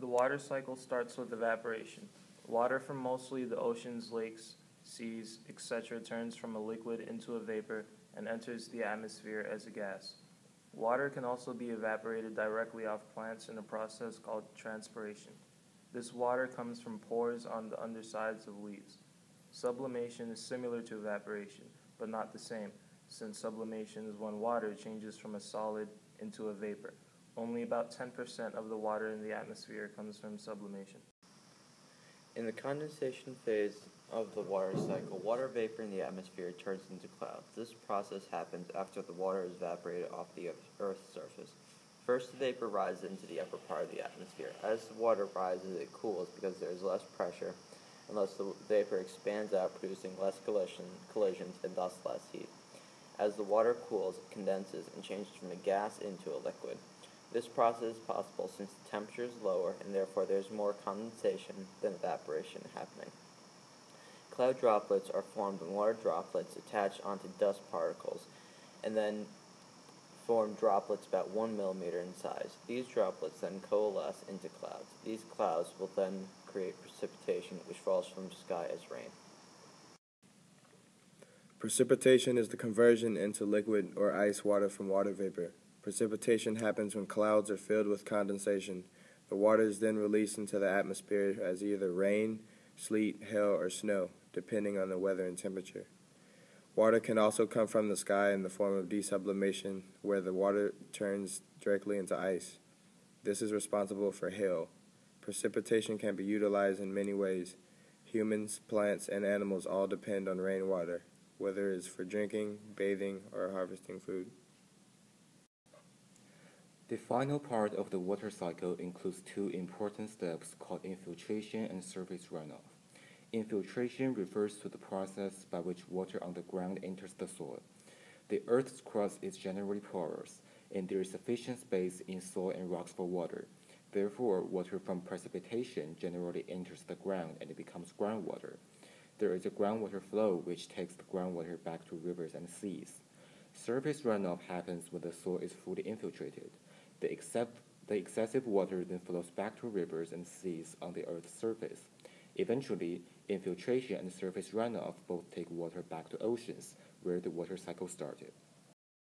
The water cycle starts with evaporation. Water from mostly the oceans, lakes, seas, etc. turns from a liquid into a vapor and enters the atmosphere as a gas. Water can also be evaporated directly off plants in a process called transpiration. This water comes from pores on the undersides of leaves. Sublimation is similar to evaporation, but not the same, since sublimation is when water changes from a solid into a vapor. Only about 10% of the water in the atmosphere comes from sublimation. In the condensation phase of the water cycle, water vapor in the atmosphere turns into clouds. This process happens after the water is evaporated off the Earth's surface. First, the vapor rises into the upper part of the atmosphere. As the water rises, it cools because there is less pressure, and thus the vapor expands out, producing less collisions and thus less heat. As the water cools, it condenses and changes from a gas into a liquid. This process is possible since the temperature is lower and therefore there is more condensation than evaporation happening. Cloud droplets are formed when water droplets attach onto dust particles and then form droplets about 1 millimeter in size. These droplets then coalesce into clouds. These clouds will then create precipitation, which falls from the sky as rain. Precipitation is the conversion into liquid or ice water from water vapor. Precipitation happens when clouds are filled with condensation. The water is then released into the atmosphere as either rain, sleet, hail, or snow, depending on the weather and temperature. Water can also come from the sky in the form of desublimation, where the water turns directly into ice. This is responsible for hail. Precipitation can be utilized in many ways. Humans, plants, and animals all depend on rainwater, whether it is for drinking, bathing, or harvesting food. The final part of the water cycle includes two important steps called infiltration and surface runoff. Infiltration refers to the process by which water on the ground enters the soil. The Earth's crust is generally porous, and there is sufficient space in soil and rocks for water. Therefore, water from precipitation generally enters the ground and it becomes groundwater. There is a groundwater flow which takes the groundwater back to rivers and seas. Surface runoff happens when the soil is fully infiltrated. The excessive water then flows back to rivers and seas on the Earth's surface. Eventually, infiltration and surface runoff both take water back to oceans, where the water cycle started.